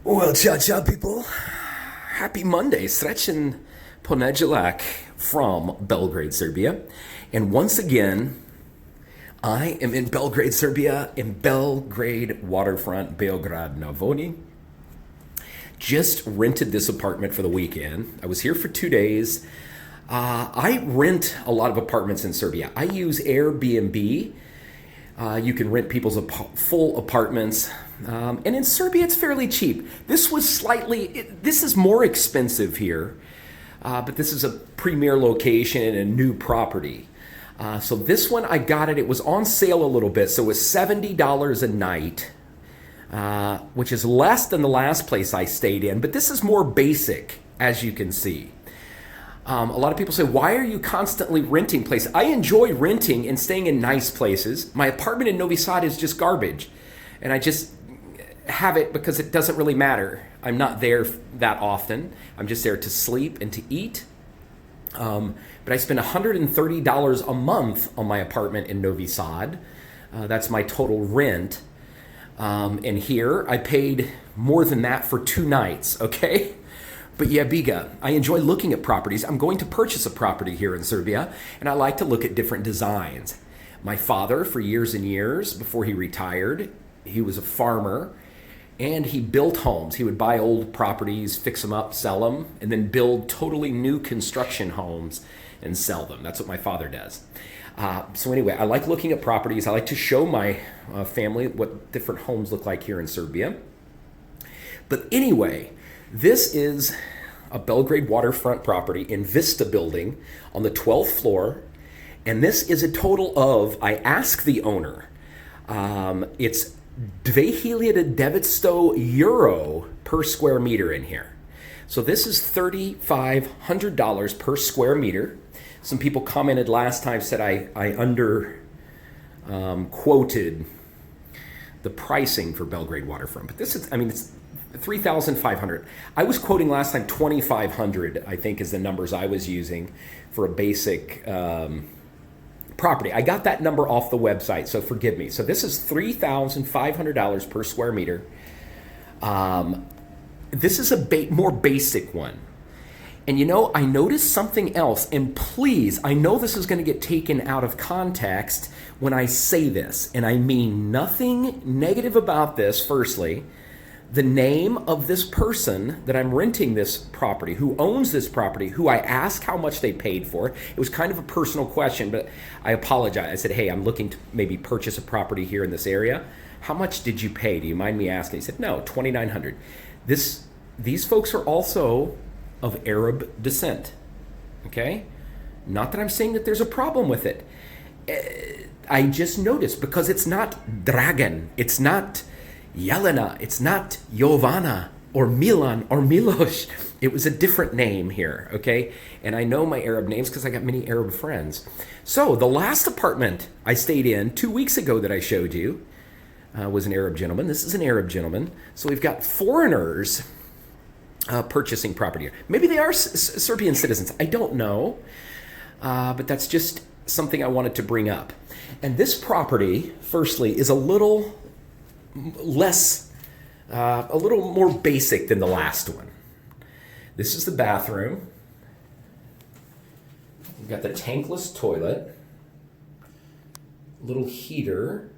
Well, ciao, people. Happy Monday. Srećan ponedjeljak from Belgrade, Serbia. And once again, I am in Belgrade, Serbia, in Belgrade Waterfront, Beograd na Vodi. Just rented this apartment for the weekend. I was here for 2 days. I rent a lot of apartments in Serbia. I use Airbnb. You can rent people's full apartments. And in Serbia, it's fairly cheap. This is more expensive here, but this is a premier location and a new property. So this one, I got it. It was on sale a little bit. So it was $70 a night, which is less than the last place I stayed in. But this is more basic, as you can see. A lot of people say, why are you constantly renting places? I enjoy renting and staying in nice places. My apartment in Novi Sad is just garbage. And I just have it because it doesn't really matter. I'm not there that often. I'm just there to sleep and to eat. But I spend $130 a month on my apartment in Novi Sad. That's my total rent. And here I paid more than that for 2 nights, okay? But yeah, biga, I enjoy looking at properties. I'm going to purchase a property here in Serbia, and I like to look at different designs. My father, for years and years, before he retired, he was a farmer, and he built homes. He would buy old properties, fix them up, sell them, and then build totally new construction homes and sell them. That's what my father does. So anyway, I like looking at properties. I like to show my family what different homes look like here in Serbia. But anyway, this is a Belgrade Waterfront property in Vista building on the 12th floor. And this is a total of, I asked the owner, it's €2,900 per square meter in here. So this is $3,500 per square meter. Some people commented last time, said I under quoted the pricing for Belgrade Waterfront. But this is, it's $3,500. I was quoting last time $2,500, I think is the numbers I was using for a basic property. I got that number off the website, so forgive me. So this is $3,500 per square meter. This is a more basic one. And I noticed something else, and please, I know this is going to get taken out of context when I say this, and I mean nothing negative about this, firstly. The name of this person that I'm renting this property, who owns this property, who I asked how much they paid for. It was kind of a personal question, but I apologize. I said, hey, I'm looking to maybe purchase a property here in this area. How much did you pay? Do you mind me asking? He said, no, $2,900. These folks are also of Arab descent, okay? Not that I'm saying that there's a problem with it. I just noticed, because it's not Dragan, it's not Jelena, it's not Jovana or Milan or Milos. It was a different name here, okay? And I know my Arab names because I got many Arab friends. So the last apartment I stayed in 2 weeks ago that I showed you was an Arab gentleman. This is an Arab gentleman. So we've got foreigners purchasing property here. Maybe they are Serbian citizens. I don't know. But that's just something I wanted to bring up. And this property, firstly, is a little more basic than the last one. This is the bathroom. We've got the tankless toilet, little heater.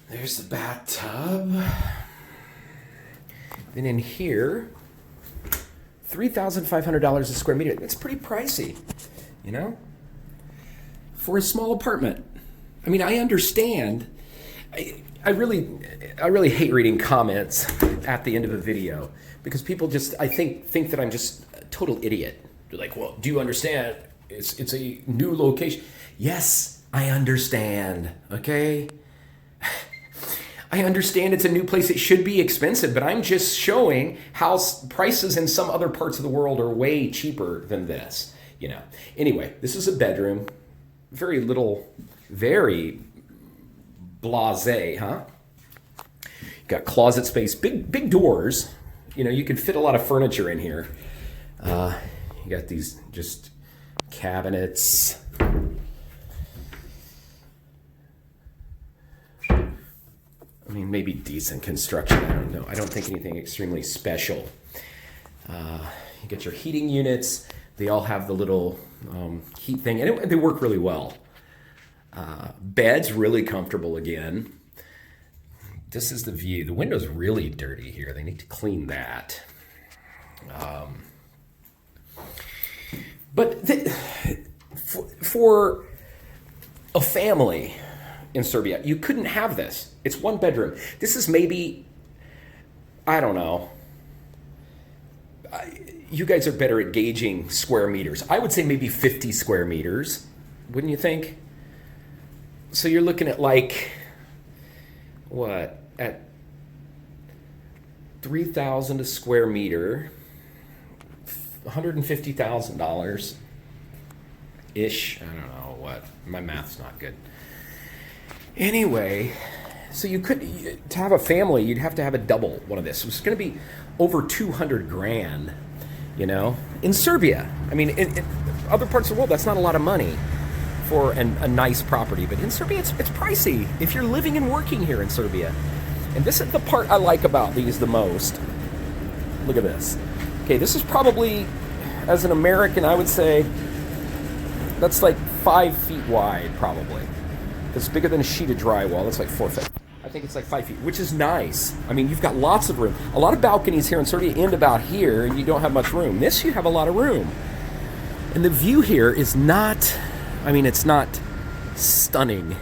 There's the bathtub. Then in here, $3,500 a square meter. It's pretty pricey, for a small apartment. I understand. I really hate reading comments at the end of a video because people just, I think that I'm just a total idiot. They're like, well, do you understand? It's a new location. Yes, I understand. Okay. I understand it's a new place. It should be expensive, but I'm just showing how prices in some other parts of the world are way cheaper than this, Anyway, this is a bedroom. Very little, very blasé, huh? Got closet space, big doors. You can fit a lot of furniture in here. You got these just cabinets, maybe decent construction. I don't know. I don't think anything extremely special. You get your heating units. They all have the little heat thing, and they work really well. Bed's really comfortable again. This is the view. The window's really dirty here. They need to clean that. But for a family in Serbia, you couldn't have this. It's one bedroom. This is maybe, I don't know. You guys are better at gauging square meters. I would say maybe 50 square meters, wouldn't you think? So you're looking at like, what, at 3,000 a square meter, $150,000 ish. I don't know what. My math's not good. Anyway, so you could, to have a family, you'd have to have a double one of this. It's going to be over 200 grand, you know, in Serbia. I mean, in other parts of the world, that's not a lot of money for a nice property. But in Serbia, it's pricey if you're living and working here in Serbia. And this is the part I like about these the most. Look at this. Okay, this is probably, as an American, I would say that's like 5 feet wide, probably. It's bigger than a sheet of drywall. That's like 4 feet. I think it's like 5 feet, which is nice. I mean, you've got lots of room. A lot of balconies here in Serbia end about here, and you don't have much room. This, you have a lot of room. And the view here is not, I mean, it's not stunning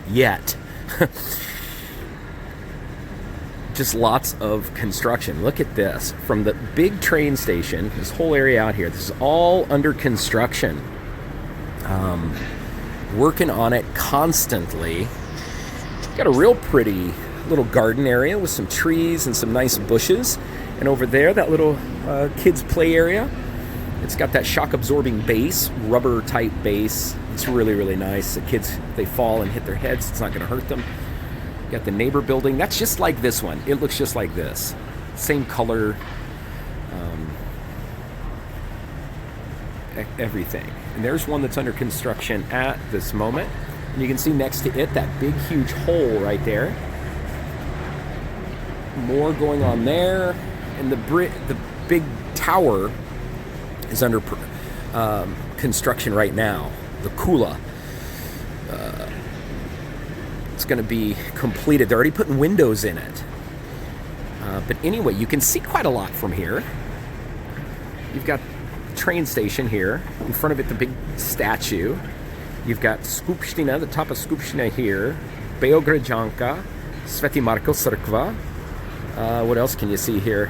yet. Just lots of construction. Look at this. From the big train station, this whole area out here, this is all under construction. Working on it constantly. Got a real pretty little garden area with some trees and some nice bushes. And over there, that little kids' play area. It's got that shock-absorbing base, rubber-type base. It's really, really nice. The kids, they fall and hit their heads. It's not going to hurt them. Got the neighbor building. That's just like this one. It looks just like this. Same color. Everything. And there's one that's under construction at this moment. And you can see next to it that big, huge hole right there. More going on there. And the big tower is under construction right now. The Kula. It's going to be completed. They're already putting windows in it. But anyway, you can see quite a lot from here. You've got the train station here. In front of it, the big statue. You've got Skupština, the top of Skupština here. Beograđanka, Sveti Marko Crkva. What else can you see here?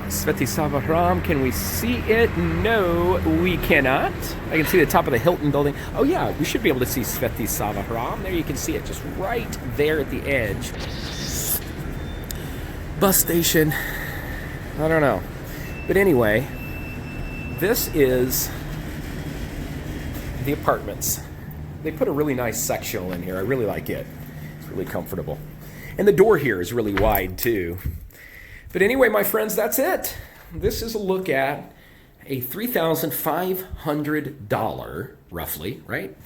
Sveti Sava Hram, can we see it? No, we cannot. I can see the top of the Hilton building. Oh yeah, we should be able to see Sveti Sava Hram. There you can see it, just right there at the edge. Bus station. I don't know. But anyway, this is the apartments. They put a really nice sectional in here. I really like it. It's really comfortable. And the door here is really wide too. But anyway, my friends, that's it. This is a look at a $3,500, roughly, right?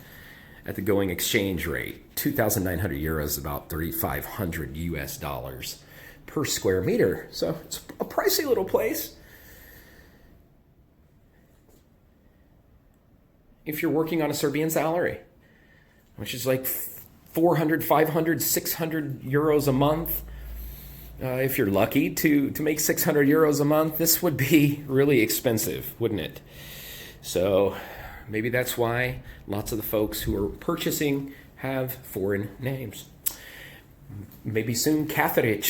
At the going exchange rate. 2,900 euros, about 3,500 US dollars per square meter. So it's a pricey little place. If you're working on a Serbian salary, which is like 400, 500, 600 euros a month. If you're lucky to make 600 euros a month, this would be really expensive, wouldn't it? So maybe that's why lots of the folks who are purchasing have foreign names. Maybe soon Cather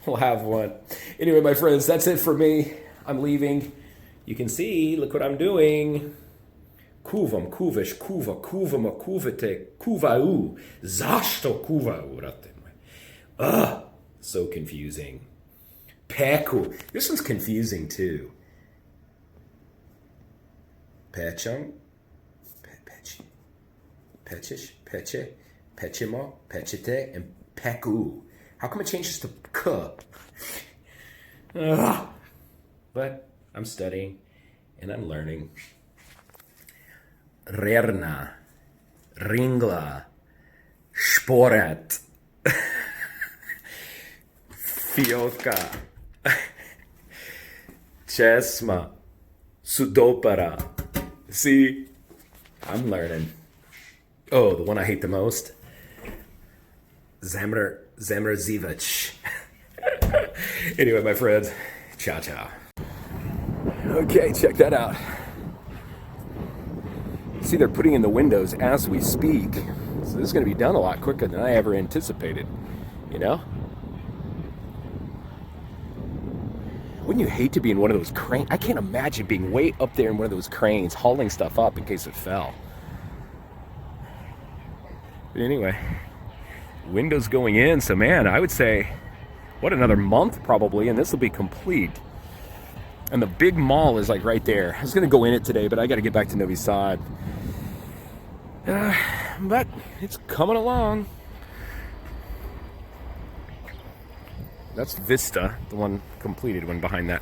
will have one. Anyway, my friends, that's it for me. I'm leaving. You can see, look what I'm doing. Kuvam, kuvaš, kuva, kuvama, kuvate, kuvau. Zašto kuvau, brate moj. Ugh. So confusing. Peku. This one's confusing too. Pecham. Pechi. Pechish. Peche. Pechimo. Pechite. And Peku. How come it changes to K? Ugh. But I'm studying and I'm learning. Rerna. Ringla. Sport. Fioka. Česma. Sudopara. See? I'm learning. Oh, the one I hate the most? Zamrazievich. Anyway, my friends, ciao, ciao. Okay, check that out. See, they're putting in the windows as we speak. So this is going to be done a lot quicker than I ever anticipated, you know? Wouldn't you hate to be in one of those cranes? I can't imagine being way up there in one of those cranes, hauling stuff up in case it fell. But anyway, windows going in, so man, I would say, what, another month probably, and this will be complete. And the big mall is like right there. I was going to go in it today, but I got to get back to Novi Sad. But it's coming along. That's Vista, the one completed one behind that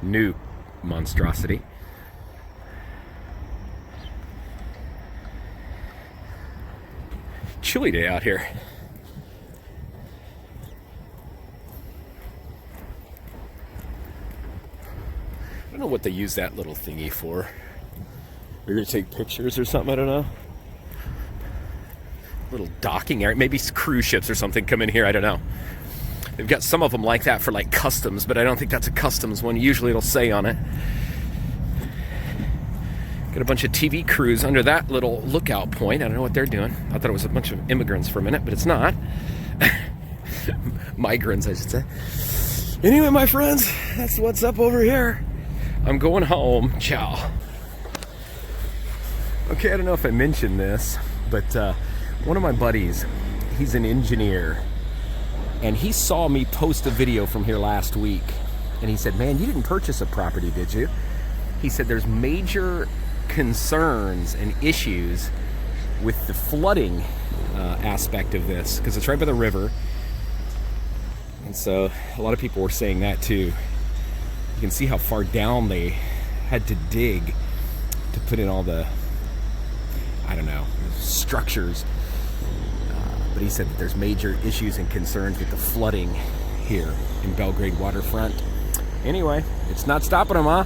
new monstrosity. Chilly day out here. I don't know what they use that little thingy for. Maybe to take pictures or something, I don't know. Little docking area. Maybe cruise ships or something come in here, I don't know. They've got some of them like that for like customs, but I don't think that's a customs one. Usually it'll say on it. Got a bunch of TV crews under that little lookout point. I don't know what they're doing. I thought it was a bunch of immigrants for a minute, but it's not. Migrants, I should say. Anyway, my friends, that's what's up over here. I'm going home. Ciao. Okay, I don't know if I mentioned this, but one of my buddies, he's an engineer, and he saw me post a video from here last week, and he said, man, you didn't purchase a property, did you? He said there's major concerns and issues with the flooding aspect of this, because it's right by the river, and so a lot of people were saying that too. You can see how far down they had to dig to put in all the, I don't know, structures. But he said that there's major issues and concerns with the flooding here in Belgrade Waterfront. Anyway, it's not stopping them, huh?